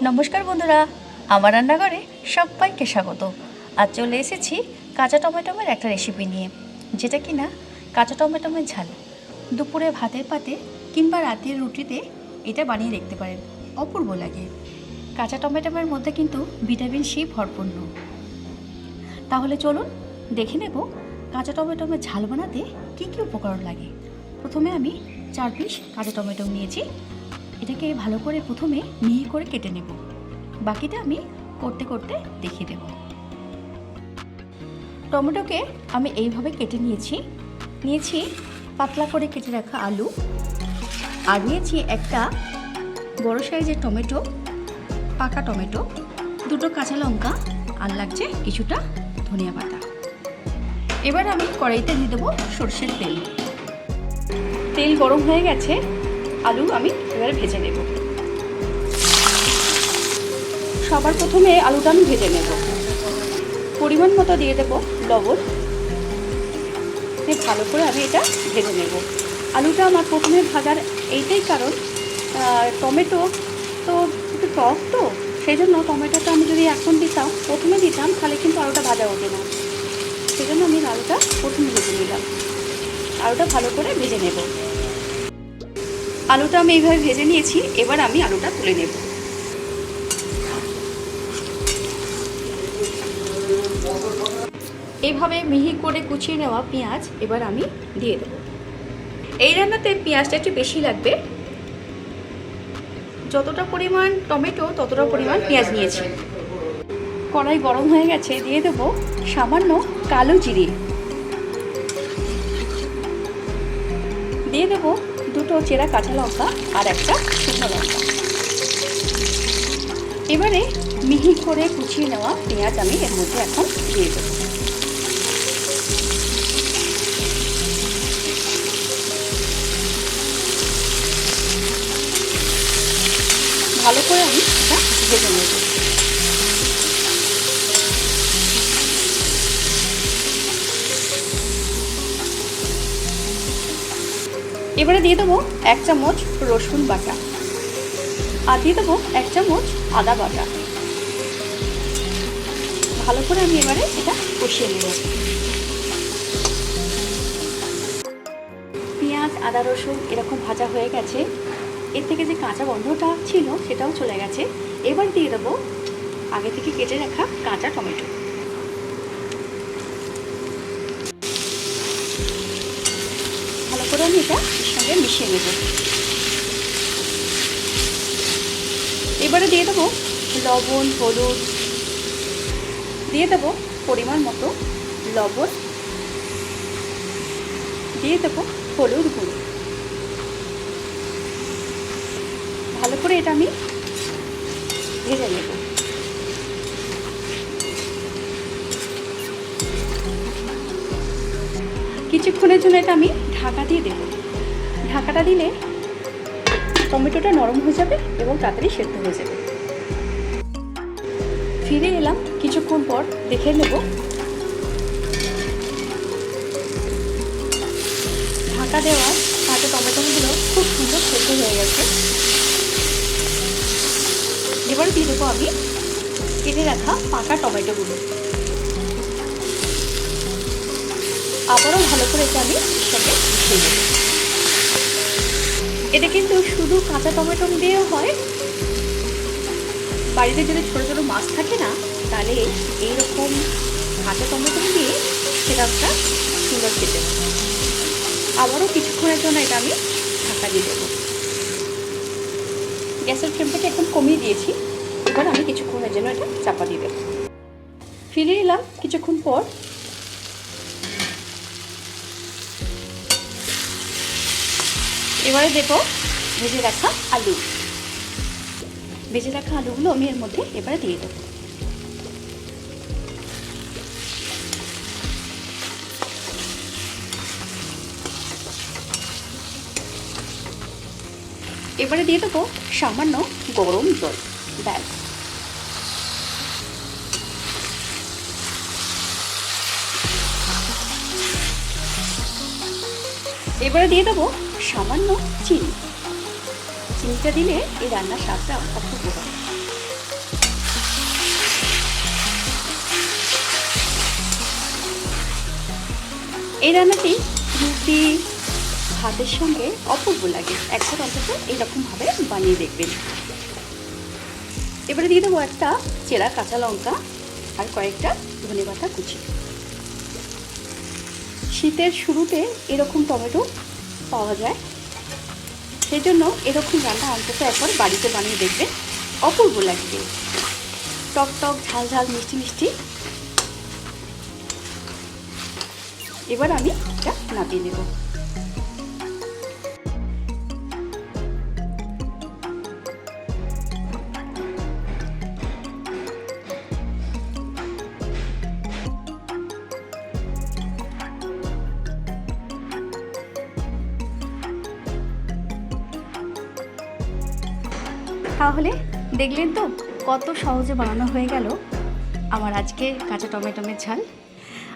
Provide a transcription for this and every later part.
নমস্কার বন্ধুরা, আমার রান্নাঘরে সবাইকে স্বাগত। আজ চলে এসেছি কাঁচা টমেটোমের একটা রেসিপি নিয়ে, যেটা কিনা কাঁচা টমেটোমের ঝাল। দুপুরে ভাতের পাতে কিংবা রাতের রুটিতে এটা বানিয়ে দেখতে পারেন, অপূর্ব লাগে। কাঁচা টমেটোমের মধ্যে কিন্তু ভিটামিন সি ভরপূর্ণ। তাহলে চলুন দেখে নেব কাঁচা টমেটোমের ঝাল বানাতে কী কী উপকরণ লাগে। প্রথমে আমি 4 পিস কাঁচা টমেটো নিয়েছি। এটাকে ভালো করে প্রথমে মিহি করে কেটে নেব, বাকিটা আমি করতে করতে দেখিয়ে দেব। টমেটোকে আমি এইভাবে কেটে নিয়েছি পাতলা করে কেটে রাখা আলু, আর নিয়েছি একটা বড় সাইজের টমেটো, পাকা টমেটো, 2টো কাঁচা লঙ্কা, আর লাগছে কিছুটা ধনিয়া পাতা। এবার আমি কড়াইতে দিয়ে দেবো সরষের তেল। তেল গরম হয়ে গেছে, আলু আমি এবারে ভেজে নেব। সবার প্রথমে আলুটা আমি ভেজে নেব। পরিমাণ মতো দিয়ে দেবো লবণ। ভালো করে আমি এটা ভেজে নেব। আলুটা আমার প্রথমে ভাজার এইটাই কারণ, টমেটো তো একটু টক, তো সেই জন্য টমেটোটা আমি যদি এখন প্রথমে দিতাম তাহলে কিন্তু আলুটা ভাজা ওঠে না। সেই জন্য আমি আলুটা প্রথমে ভেজে নিলাম। আলুটা ভালো করে ভেজে নেব। আলুটা আমি এইভাবে ভেজে নিয়েছি। এবার আমি আলুটা তুলে নেব। এইভাবে মিহি করে কুচিয়ে নেওয়া পেঁয়াজ এবার আমি দিয়ে দেব। এই রান্নাতে পেঁয়াজটা একটু বেশি লাগবে। যতটা পরিমাণ টমেটো ততটা পরিমাণ পেঁয়াজ নিয়েছি। কড়াই গরম হয়ে গেছে, দিয়ে দেব সামান্য কালো জিরে, দিয়ে দেব 2টো চেরা কাঁচা লঙ্কা আর একটা শুকনো লঙ্কা। এবারে মিহি করে কুচিয়ে নেওয়া পেঁয়াজ আমি এর মধ্যে এখন দিয়ে দেব। ভালো করে আমি এটা ভেজে নেব। এবারে দিয়ে দেবো 1 চামচ রসুন বাটা, আর দিয়ে দেবো 1 চামচ আদা বাটা। ভালো করে আমি এবারে এটা কষিয়ে নেব। পেঁয়াজ, আদা, রসুন এরকম ভাজা হয়ে গেছে। এর থেকে যে কাঁচা গন্ধটা ছিল সেটাও চলে গেছে। এবার দিয়ে দেবো আগে থেকে কেটে রাখা কাঁচা টমেটো। ভালো করে আমি এটা এর সঙ্গে মিশিয়ে নেব। এবারে দিয়ে দেবো লবণ, হলুদ, দিয়ে দেবো পরিমাণ মতো লবণ, দিয়ে দেবো হলুদ গুঁড়ো। ভালো করে এটা আমি ভেজে নেব। কিছুক্ষণের জন্য এটা আমি ঢাকা দিয়ে দেব। ঢাকাটা দিলে টমেটোটা নরম হয়ে যাবে এবং তাড়াতাড়ি সেদ্ধ হয়ে যাবে। ফিরে এলাম কিছুক্ষণ পর, দেখে নেব। ঢাকা দেওয়ার কাঁচা টমেটোগুলো খুব সুন্দর সেদ্ধ হয়ে গেছে। এবার দিয়ে দেবো আমি কেটে রাখা পাকা টমেটোগুলো। আবারও ভালো করে এটা আমি সঙ্গে মিশিয়ে দেব। এটা কিন্তু শুধু কাঁচা টমেটো দিয়েও হয়। বাড়িতে যদি ছোটো ছোটো মাছ থাকে না, তাহলে এইরকম কাঁচা টমেটো দিয়ে সেটা একটা সুন্দর খেতে হয়। আবারও কিছুক্ষণের জন্য এটা আমি ঢাকা দিয়ে দেবো। গ্যাসের ফ্লেমটাকে এখন কমিয়ে দিয়েছি। এবার আমি কিছুক্ষণের জন্য এটা চাপা দিয়ে দেবো। ফিরে এলাম কিছুক্ষণ পর। এবারে দেবো ভেজে রাখা আলু। ভেজে রাখা আলুগুলো আমি এর মধ্যে এবারে দিয়ে দেবো। এবারে দিয়ে দেবো সামান্য গরম জল। ব্যাস, এবারে দিয়ে দেবো সামান্য চিনি। চিনিটা দিলে এই রান্নার স্বাদটা অপূর্ব হয়। এই রান্নাটি রুটি ভাতের সঙ্গে অপূর্ব লাগে। একবার অন্তত এইরকমভাবে বানিয়ে দেখবেন। এবারে দিয়ে দেবো একটা চেরা কাঁচা লঙ্কা আর কয়েকটা ধনেপাতা কুচি। শীতের শুরুতে এরকম টমেটো পাওয়া যায়, সেই জন্য এরকম রান্না অন্তত একবার বাড়িতে বানিয়ে দেখবেন, অপূর্ব লাগবে। টক টক ঝাল ঝাল মিষ্টি মিষ্টি। এবার আমি এটা নামিয়ে নেব। তাহলে দেখলেন তো কত সহজে বানানো হয়ে গেল আমার আজকের কাঁচা টমেটোমের ঝাল।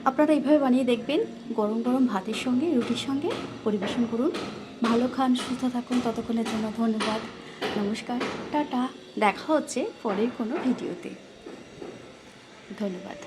আপনারা এইভাবে বানিয়ে দেখবেন, গরম গরম ভাতের সঙ্গে রুটির সঙ্গে পরিবেশন করুন। ভালো খান, সুস্থ থাকুন। ততক্ষণের জন্য ধন্যবাদ, নমস্কার, টাটা। দেখা হচ্ছে পরের কোনো ভিডিওতে। ধন্যবাদ।